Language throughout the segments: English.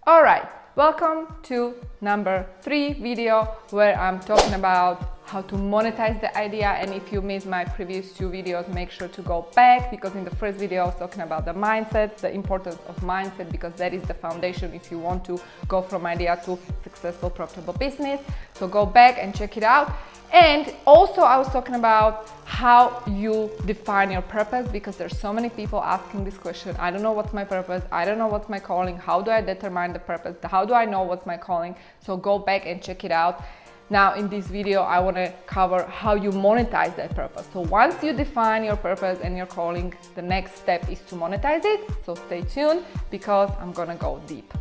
All right, welcome to number 3 video where I'm talking about how to monetize the idea. And if you missed my previous 2 videos, make sure to go back, because in the first video I was talking about the mindset, the importance of mindset, because that is the foundation if you want to go from idea to successful, profitable business. So go back and check it out. And also I was talking about how you define your purpose, because there's so many people asking this question. I don't know what's my purpose. I don't know what's my calling. How do I determine the purpose? How do I know what's my calling? So go back and check it out. Now in this video, I want to cover how you monetize that purpose. So once you define your purpose and your calling, the next step is to monetize it. So stay tuned, because I'm going to go deep.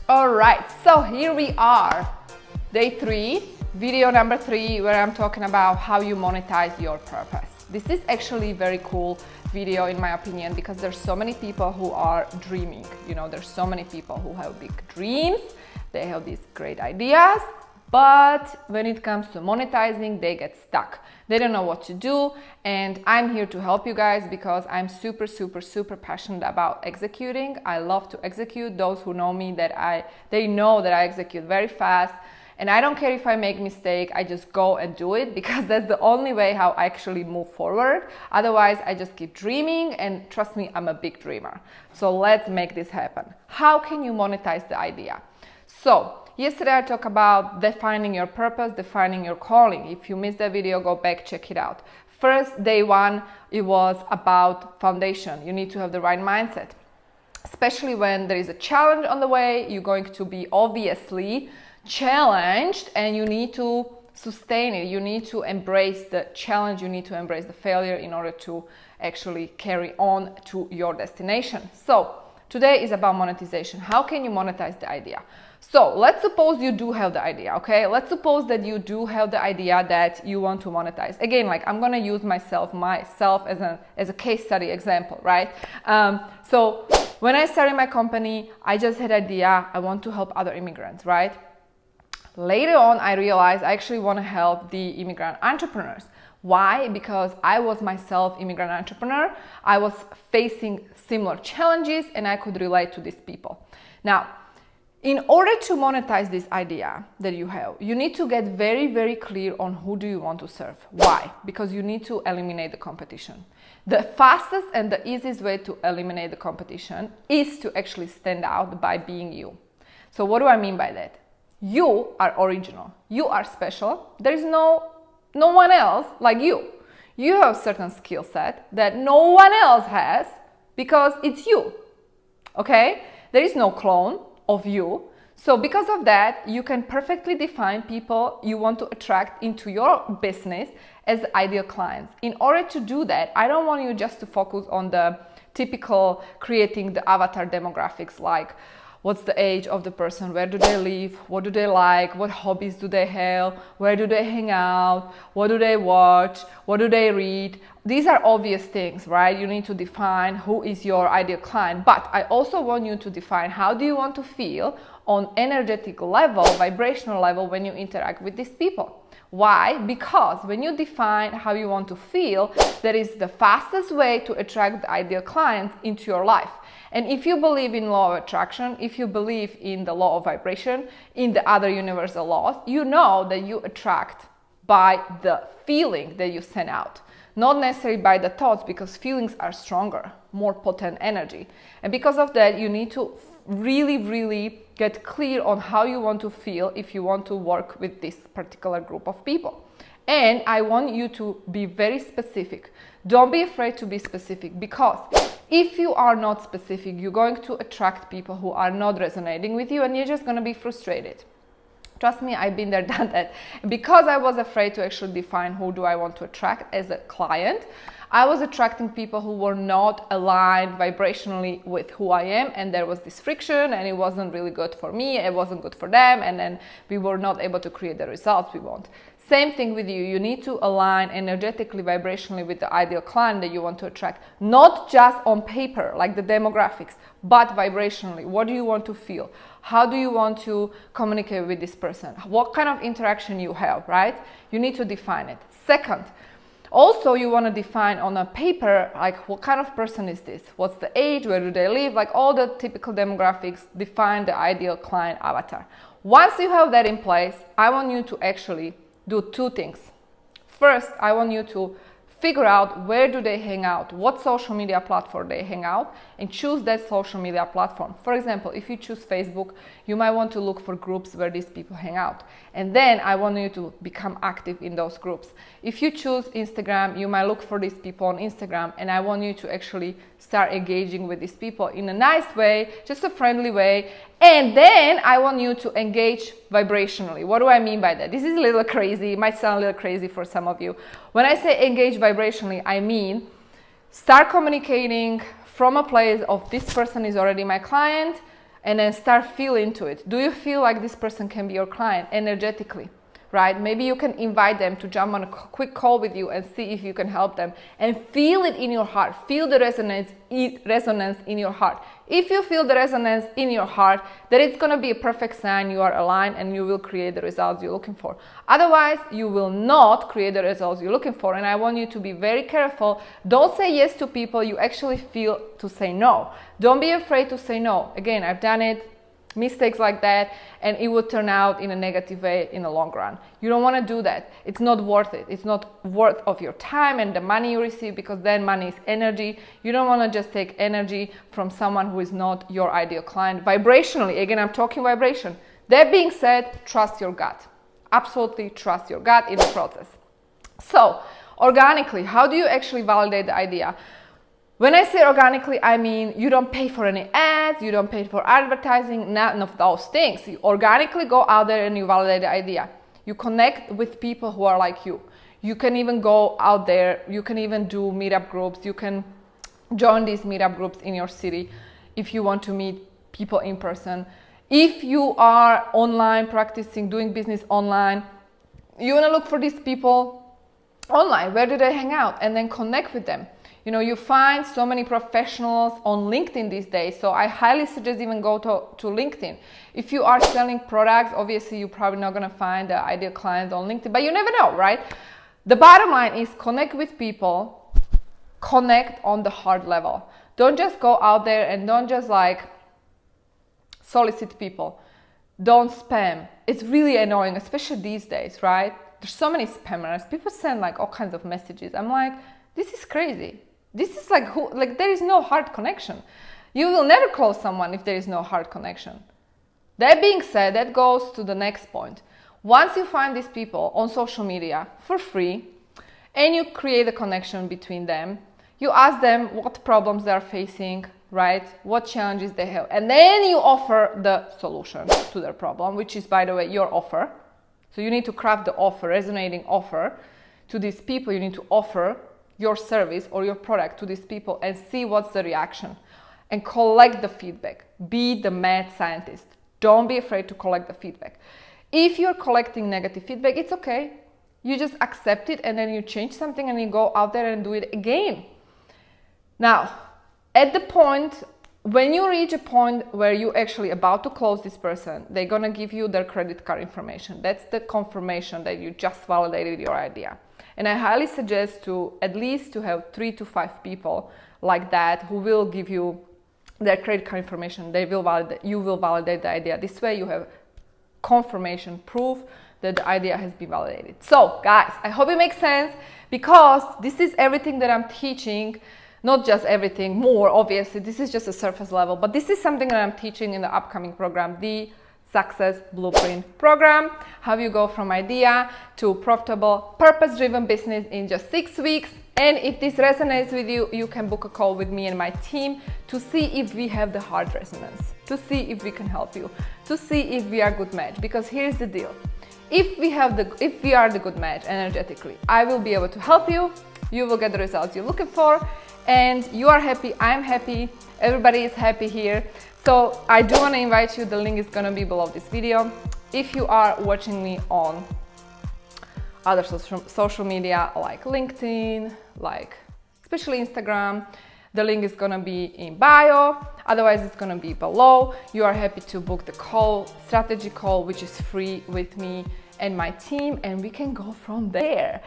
All right, so here we are, day 3. Video number 3, where I'm talking about how you monetize your purpose. This is actually a very cool video in my opinion, because there's so many people who are dreaming. You know, there's so many people who have big dreams, they have these great ideas, but when it comes to monetizing, they get stuck. They don't know what to do, and I'm here to help you guys, because I'm super passionate about executing. I love to execute. Those who know me, they know that I execute very fast. And I don't care if I make mistake, I just go and do it, because that's the only way how I actually move forward. Otherwise, I just keep dreaming, and trust me, I'm a big dreamer. So let's make this happen. How can you monetize the idea? So yesterday I talked about defining your purpose, defining your calling. If you missed that video, go back, check it out. First, day 1, it was about foundation. You need to have the right mindset. Especially when there is a challenge on the way, you're going to be obviously challenged, and you need to sustain it. You need to embrace the challenge, you need to embrace the failure in order to actually carry on to your destination. So today is about monetization. How can you monetize the idea? So let's suppose you do have the idea, okay? Let's suppose that you do have the idea that you want to monetize. Again, like I'm gonna use myself as a case study example, right? So when I started my company, I just had idea, I want to help other immigrants, right? Later on, I realized I actually want to help the immigrant entrepreneurs. Why? Because I was myself immigrant entrepreneur. I was facing similar challenges, and I could relate to these people. Now, in order to monetize this idea that you have, you need to get very clear on who do you want to serve. Why? Because you need to eliminate the competition. The fastest and the easiest way to eliminate the competition is to actually stand out by being you. So what do I mean by that? You are original, you are special. There is no one else like you. You have certain skill set that no one else has, because it's you, okay? There is no clone of you. So because of that, you can perfectly define people you want to attract into your business as ideal clients. In order to do that, I don't want you just to focus on the typical creating the avatar demographics, like what's the age of the person, where do they live, what do they like, what hobbies do they have, where do they hang out, what do they watch, what do they read. These are obvious things, right? You need to define who is your ideal client. But I also want you to define how do you want to feel on energetic level, vibrational level, when you interact with these people. Why? Because when you define how you want to feel, that is the fastest way to attract the ideal clients into your life. And if you believe in law of attraction, if you believe in the law of vibration, in the other universal laws, you know that you attract by the feeling that you send out, not necessarily by the thoughts, because feelings are stronger, more potent energy. And because of that, you need to really get clear on how you want to feel if you want to work with this particular group of people. And I want you to be very specific. Don't be afraid to be specific, because if you are not specific, you're going to attract people who are not resonating with you, and you're just going to be frustrated. Trust me, I've been there, done that. Because I was afraid to actually define who do I want to attract as a client, I was attracting people who were not aligned vibrationally with who I am, and there was this friction, and it wasn't really good for me, it wasn't good for them, and then we were not able to create the results we want. Same thing with you. You need to align energetically, vibrationally with the ideal client that you want to attract. Not just on paper, like the demographics, but vibrationally. What do you want to feel? How do you want to communicate with this person? What kind of interaction you have, right? You need to define it. Second, Also, you want to define on a paper, like what kind of person is this? What's the age? Where do they live? Like all the typical demographics, define the ideal client avatar. Once you have that in place, I want you to actually do two things. First, I want you to figure out where do they hang out, what social media platform they hang out, and choose that social media platform. For example, if you choose Facebook, you might want to look for groups where these people hang out. And then I want you to become active in those groups. If you choose Instagram, you might look for these people on Instagram, and I want you to actually start engaging with these people in a nice way, just a friendly way. And then I want you to engage vibrationally. What do I mean by that? This is a little crazy. It might sound a little crazy for some of you. When I say engage vibrationally, I mean start communicating from a place of this person is already my client, and then start feel into it. Do you feel like this person can be your client energetically? Right? Maybe you can invite them to jump on a quick call with you and see if you can help them, and feel it in your heart. Feel the resonance in your heart. If you feel the resonance in your heart, then it's going to be a perfect sign you are aligned and you will create the results you're looking for. Otherwise, you will not create the results you're looking for. And I want you to be very careful. Don't say yes to people you actually feel to say no. Don't be afraid to say no. Again, I've done it. Mistakes like that, and it would turn out in a negative way in the long run. You don't want to do that. It's not worth it. It's not worth of your time and the money you receive, because then money is energy. You don't want to just take energy from someone who is not your ideal client. Vibrationally, again, I'm talking vibration. That being said, trust your gut. Absolutely trust your gut in the process. So, organically, how do you actually validate the idea? When I say organically, I mean you don't pay for any ads, you don't pay for advertising, none of those things. You organically go out there and you validate the idea. You connect with people who are like you. You can even go out there, you can even do meetup groups, you can join these meetup groups in your city if you want to meet people in person. If you are online practicing, doing business online, you want to look for these people online. Where do they hang out? And then connect with them. You know, you find so many professionals on LinkedIn these days, so I highly suggest even go to LinkedIn. If you are selling products, obviously you're probably not going to find the ideal clients on LinkedIn, but you never know, right? The bottom line is connect with people, connect on the heart level. Don't just go out there and don't just like solicit people. Don't spam. It's really annoying, especially these days, right? There's so many spammers. People send like all kinds of messages. I'm like, this is crazy. This is like there is no heart connection. You will never close someone if there is no heart connection. That being said, that goes to the next point. Once you find these people on social media for free and you create a connection between them, you ask them what problems they are facing, right? What challenges they have. And then you offer the solution to their problem, which is, by the way, your offer. So you need to craft the offer, resonating offer to these people. You need to offer your service or your product to these people and see what's the reaction and collect the feedback. Be the mad scientist. Don't be afraid to collect the feedback. If you're collecting negative feedback, it's okay. You just accept it and then you change something and you go out there and do it again. Now, at the point, when you reach a point where you're actually about to close this person, they're gonna give you their credit card information. That's the confirmation that you just validated your idea. And I highly suggest to at least to have 3 to 5 people like that who will give you their credit card information. You will validate the idea. This way you have confirmation, proof that the idea has been validated. So guys, I hope it makes sense, because this is everything that I'm teaching. Not just everything, more obviously. This is just a surface level, but this is something that I'm teaching in the upcoming program, the Success Blueprint program. How you go from idea to profitable, purpose-driven business in just 6 weeks. And if this resonates with you, you can book a call with me and my team to see if we have the heart resonance, to see if we can help you, to see if we are a good match. Because here's the deal. If we are the good match energetically, I will be able to help you. You will get the results you're looking for, and you are happy, I'm happy, everybody is happy here. So I do want to invite you, the link is going to be below this video. If you are watching me on other social media like LinkedIn, like especially Instagram, the link is going to be in bio. Otherwise, it's going to be below. You are happy to book the call, strategy call, which is free with me and my team, and we can go from there.